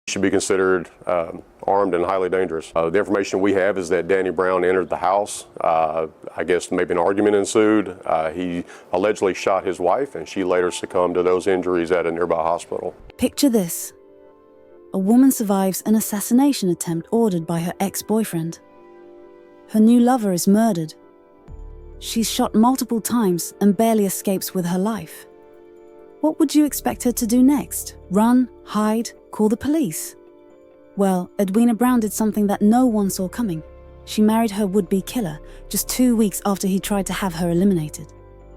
Should be considered armed and highly dangerous. The information we have is that Danny Brown entered the house. I guess maybe an argument ensued. He allegedly shot his wife, and she later succumbed to those injuries at a nearby hospital. Picture this. A woman survives an assassination attempt ordered by her ex-boyfriend. Her new lover is murdered. She's shot multiple times and barely escapes with her life. What would you expect her to do next? Run, hide, call the police? Well, Edwina Brown did something that no one saw coming. She married her would-be killer just 2 weeks after he tried to have her eliminated.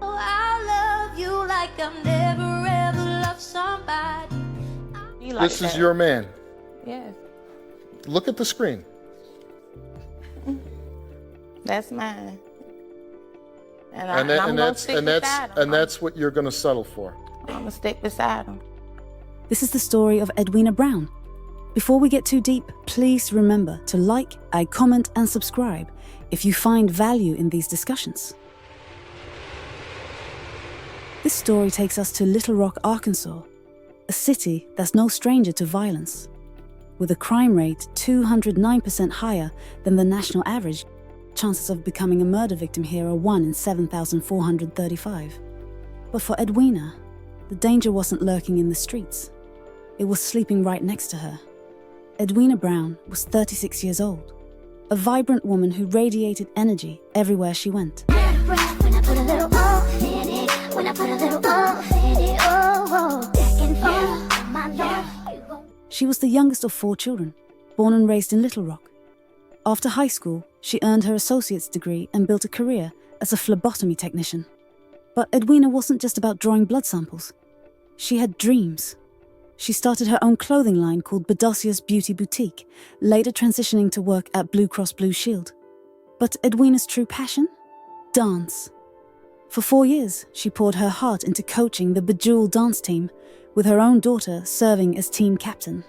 Oh, I love you like I've never ever loved somebody. This is your man. Yes. Look at the screen. That's mine. And I'm gonna stick beside him. And that's what you're gonna settle for. I'm gonna stick beside him. This is the story of Edwina Brown. Before we get too deep, please remember to like, add, comment, and subscribe if you find value in these discussions. This story takes us to Little Rock, Arkansas, a city that's no stranger to violence. With a crime rate 209% higher than the national average, chances of becoming a murder victim here are 1 in 7,435. But for Edwina, the danger wasn't lurking in the streets. It was sleeping right next to her. Edwina Brown was 36 years old, a vibrant woman who radiated energy everywhere she went. She was the youngest of 4 children, born and raised in Little Rock. After high school, she earned her associate's degree and built a career as a phlebotomy technician. But Edwina wasn't just about drawing blood samples. She had dreams. She started her own clothing line called Bedosia's Beauty Boutique, later transitioning to work at Blue Cross Blue Shield. But Edwina's true passion? Dance. For 4 years, she poured her heart into coaching the Bejeweled dance team, with her own daughter serving as team captain.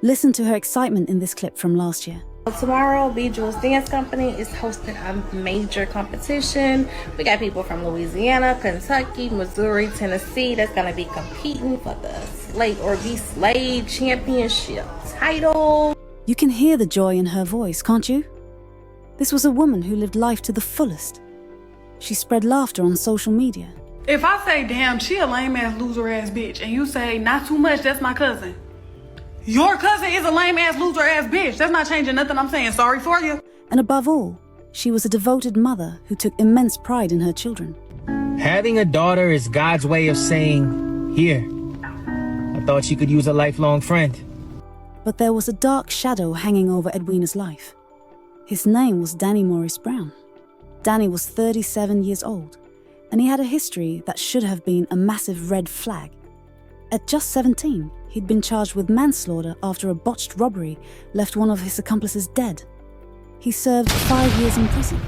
Listen to her excitement in this clip from last year. Tomorrow, Bejeweled Dance Company is hosting a major competition. We got people from Louisiana, Kentucky, Missouri, Tennessee that's going to be competing for the Slade Championship title. You can hear the joy in her voice, can't you? This was a woman who lived life to the fullest. She spread laughter on social media. If I say, damn, she a lame-ass, loser-ass bitch, and you say, not too much, that's my cousin. Your cousin is a lame-ass, loser-ass bitch. That's not changing nothing. I'm saying sorry for you. And above all, she was a devoted mother who took immense pride in her children. Having a daughter is God's way of saying, here. I thought she could use a lifelong friend. But there was a dark shadow hanging over Edwina's life. His name was Danny Morris Brown. Danny was 37 years old, and he had a history that should have been a massive red flag. At just 17, he'd been charged with manslaughter after a botched robbery left one of his accomplices dead. He served 5 years in prison.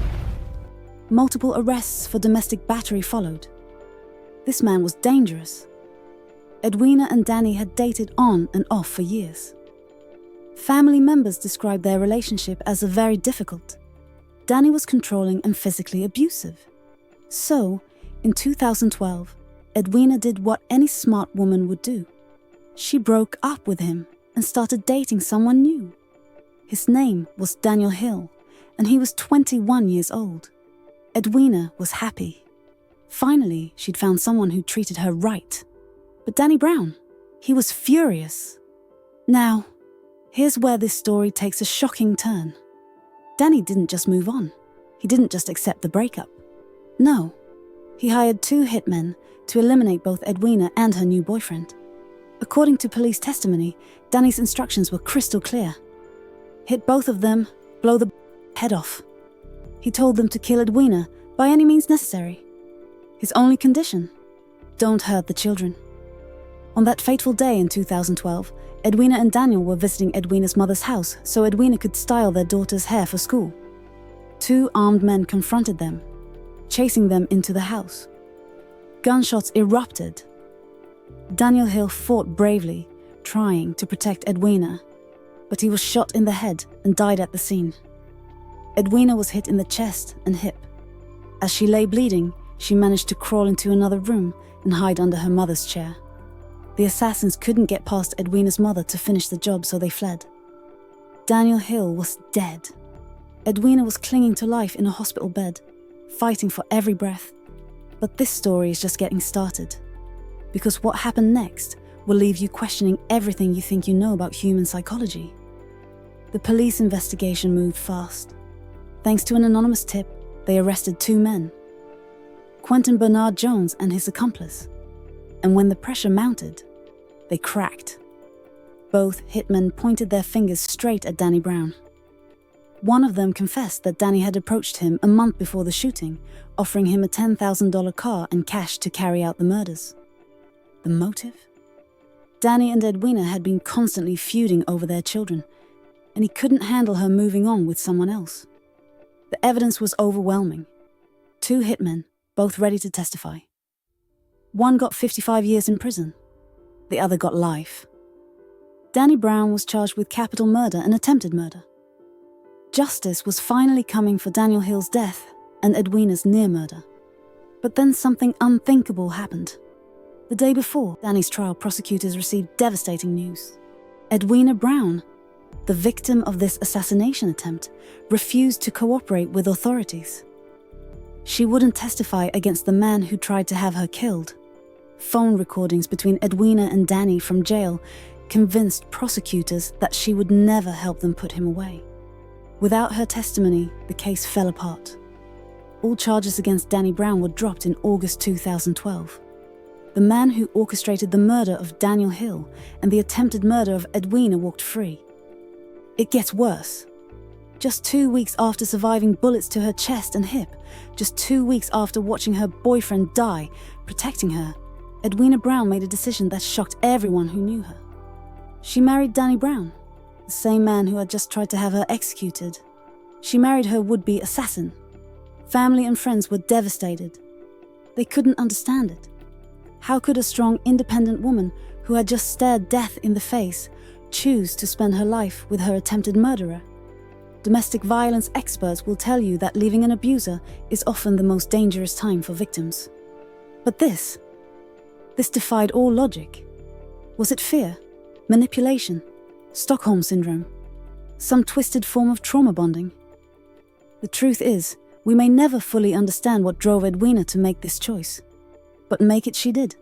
Multiple arrests for domestic battery followed. This man was dangerous. Edwina and Danny had dated on and off for years. Family members described their relationship as very difficult. Danny was controlling and physically abusive. So, in 2012, Edwina did what any smart woman would do. She broke up with him and started dating someone new. His name was Daniel Hill, and he was 21 years old. Edwina was happy. Finally, she'd found someone who treated her right. But Danny Brown, he was furious. Now, here's where this story takes a shocking turn. Danny didn't just move on. He didn't just accept the breakup. No, he hired 2 hitmen to eliminate both Edwina and her new boyfriend. According to police testimony, Danny's instructions were crystal clear. Hit both of them, blow the head off. He told them to kill Edwina by any means necessary. His only condition: don't hurt the children. On that fateful day in 2012, Edwina and Daniel were visiting Edwina's mother's house so Edwina could style their daughter's hair for school. 2 armed men confronted them, chasing them into the house. Gunshots erupted. Daniel Hill fought bravely, trying to protect Edwina, but he was shot in the head and died at the scene. Edwina was hit in the chest and hip. As she lay bleeding, she managed to crawl into another room and hide under her mother's chair. The assassins couldn't get past Edwina's mother to finish the job, so they fled. Daniel Hill was dead. Edwina was clinging to life in a hospital bed, fighting for every breath. But this story is just getting started. Because what happened next will leave you questioning everything you think you know about human psychology. The police investigation moved fast. Thanks to an anonymous tip, they arrested 2 men, Quentin Bernard Jones and his accomplice. And when the pressure mounted, they cracked. Both hitmen pointed their fingers straight at Danny Brown. One of them confessed that Danny had approached him a month before the shooting, offering him a $10,000 car and cash to carry out the murders. The motive? Danny and Edwina had been constantly feuding over their children, and he couldn't handle her moving on with someone else. The evidence was overwhelming. 2 hitmen, both ready to testify. One got 55 years in prison. The other got life. Danny Brown was charged with capital murder and attempted murder. Justice was finally coming for Daniel Hill's death and Edwina's near murder. But then something unthinkable happened. The day before Danny's trial, prosecutors received devastating news. Edwina Brown, the victim of this assassination attempt, refused to cooperate with authorities. She wouldn't testify against the man who tried to have her killed. Phone recordings between Edwina and Danny from jail convinced prosecutors that she would never help them put him away. Without her testimony, the case fell apart. All charges against Danny Brown were dropped in August 2012. The man who orchestrated the murder of Daniel Hill and the attempted murder of Edwina walked free. It gets worse. Just 2 weeks after surviving bullets to her chest and hip, just 2 weeks after watching her boyfriend die, protecting her, Edwina Brown made a decision that shocked everyone who knew her. She married Danny Brown, the same man who had just tried to have her executed. She married her would-be assassin. Family and friends were devastated. They couldn't understand it. How could a strong, independent woman who had just stared death in the face choose to spend her life with her attempted murderer? Domestic violence experts will tell you that leaving an abuser is often the most dangerous time for victims. But this defied all logic. Was it fear, manipulation, Stockholm syndrome, some twisted form of trauma bonding? The truth is, we may never fully understand what drove Edwina to make this choice. But make it she did.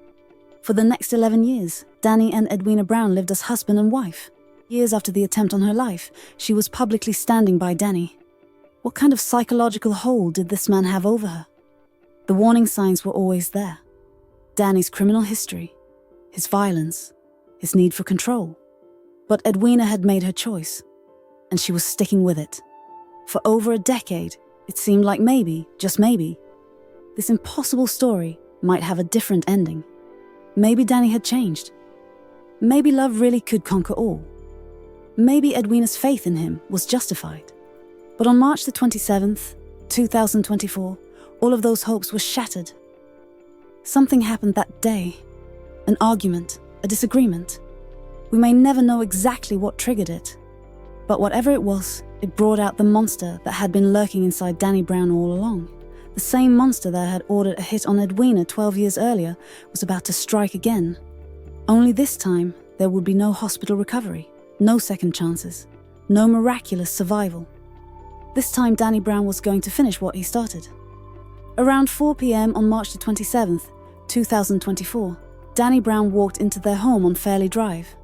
For the next 11 years, Danny and Edwina Brown lived as husband and wife. Years after the attempt on her life, she was publicly standing by Danny. What kind of psychological hold did this man have over her? The warning signs were always there. Danny's criminal history, his violence, his need for control. But Edwina had made her choice, and she was sticking with it. For over a decade, it seemed like maybe, just maybe, this impossible story might have a different ending. Maybe Danny had changed. Maybe love really could conquer all. Maybe Edwina's faith in him was justified. But on March the 27th, 2024, all of those hopes were shattered. Something happened that day. An argument, a disagreement. We may never know exactly what triggered it. But whatever it was, it brought out the monster that had been lurking inside Danny Brown all along. The same monster that had ordered a hit on Edwina 12 years earlier was about to strike again. Only this time, there would be no hospital recovery, no second chances, no miraculous survival. This time, Danny Brown was going to finish what he started. Around 4 p.m. on March the 27th, 2024, Danny Brown walked into their home on Fairley Drive.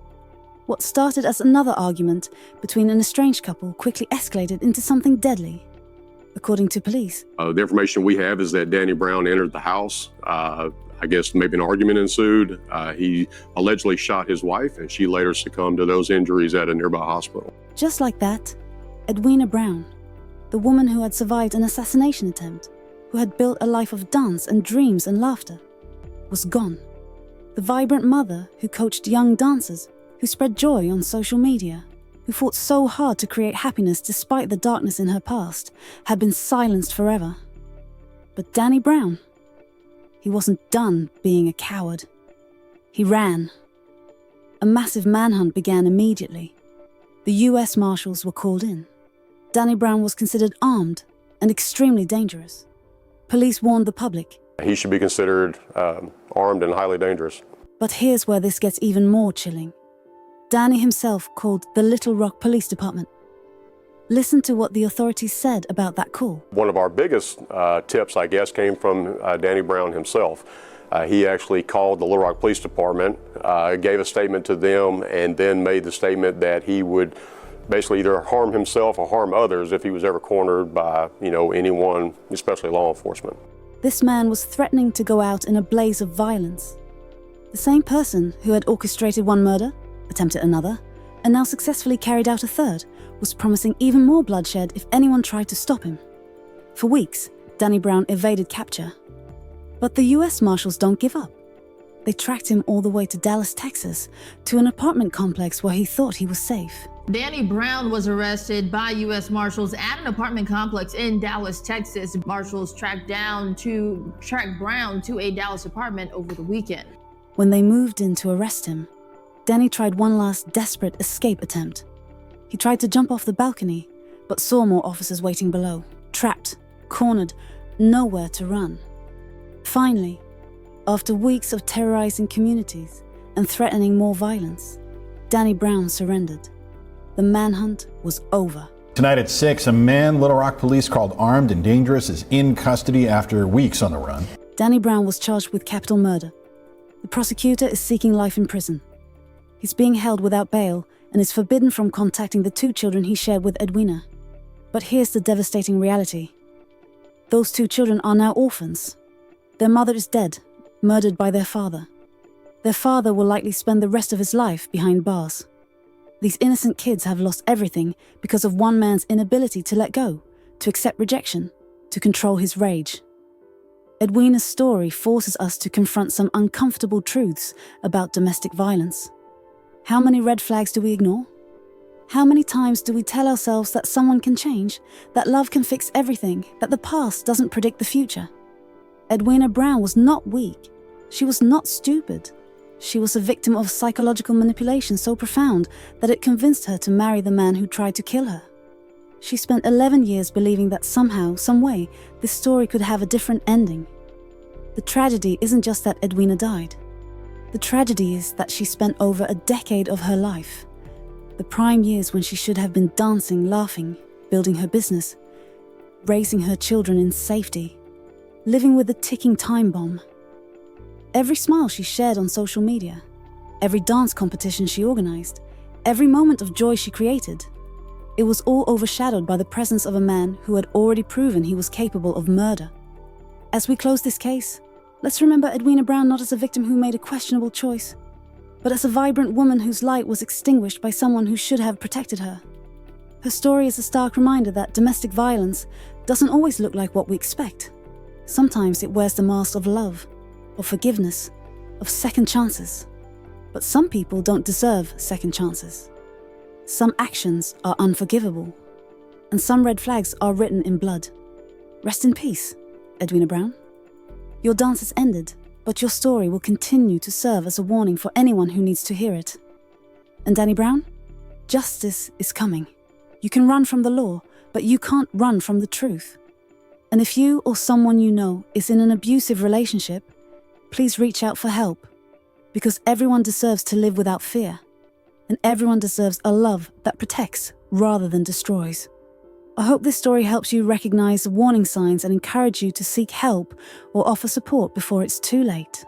What started as another argument between an estranged couple quickly escalated into something deadly. According to police, the information we have is that Danny Brown entered the house. I guess maybe an argument ensued. He allegedly shot his wife, and she later succumbed to those injuries at a nearby hospital. Just like that, Edwina Brown, the woman who had survived an assassination attempt, who had built a life of dance and dreams and laughter, was gone. The vibrant mother who coached young dancers, who spread joy on social media, who fought so hard to create happiness despite the darkness in her past, had been silenced forever. But Danny Brown, he wasn't done being a coward. He ran. A massive manhunt began immediately. The US Marshals were called in. Danny Brown was considered armed and extremely dangerous. Police warned the public. He should be considered armed and highly dangerous. But here's where this gets even more chilling. Danny himself called the Little Rock Police Department. Listen to what the authorities said about that call. One of our biggest tips, I guess, came from Danny Brown himself. He actually called the Little Rock Police Department, gave a statement to them, and then made the statement that he would basically either harm himself or harm others if he was ever cornered by, anyone, especially law enforcement. This man was threatening to go out in a blaze of violence. The same person who had orchestrated one murder, attempted another, and now successfully carried out a third, was promising even more bloodshed if anyone tried to stop him. For weeks, Danny Brown evaded capture. But the US Marshals don't give up. They tracked him all the way to Dallas, Texas, to an apartment complex where he thought he was safe. Danny Brown was arrested by U.S. Marshals at an apartment complex in Dallas, Texas. Marshals tracked Brown to a Dallas apartment over the weekend. When they moved in to arrest him, Danny tried one last desperate escape attempt. He tried to jump off the balcony, but saw more officers waiting below. Trapped, cornered, nowhere to run. Finally, after weeks of terrorizing communities and threatening more violence, Danny Brown surrendered. The manhunt was over. Tonight at 6, a man Little Rock police called armed and dangerous is in custody after weeks on the run. Danny Brown was charged with capital murder. The prosecutor is seeking life in prison. He's being held without bail and is forbidden from contacting the 2 children he shared with Edwina. But here's the devastating reality. Those 2 children are now orphans. Their mother is dead, murdered by their father. Their father will likely spend the rest of his life behind bars. These innocent kids have lost everything because of one man's inability to let go, to accept rejection, to control his rage. Edwina's story forces us to confront some uncomfortable truths about domestic violence. How many red flags do we ignore? How many times do we tell ourselves that someone can change, that love can fix everything, that the past doesn't predict the future? Edwina Brown was not weak. She was not stupid. She was a victim of psychological manipulation so profound that it convinced her to marry the man who tried to kill her. She spent 11 years believing that somehow, some way, this story could have a different ending. The tragedy isn't just that Edwina died. The tragedy is that she spent over a decade of her life, the prime years when she should have been dancing, laughing, building her business, raising her children in safety, living with a ticking time bomb. Every smile she shared on social media, every dance competition she organized, every moment of joy she created, it was all overshadowed by the presence of a man who had already proven he was capable of murder. As we close this case, let's remember Edwina Brown not as a victim who made a questionable choice, but as a vibrant woman whose light was extinguished by someone who should have protected her. Her story is a stark reminder that domestic violence doesn't always look like what we expect. Sometimes it wears the mask of love, of forgiveness, of second chances. But some people don't deserve second chances. Some actions are unforgivable, and some red flags are written in blood. Rest in peace, Edwina Brown. Your dance has ended, but your story will continue to serve as a warning for anyone who needs to hear it. And Danny Brown, justice is coming. You can run from the law, but you can't run from the truth. And if you or someone you know is in an abusive relationship, please reach out for help, because everyone deserves to live without fear, and everyone deserves a love that protects rather than destroys. I hope this story helps you recognize warning signs and encourage you to seek help or offer support before it's too late.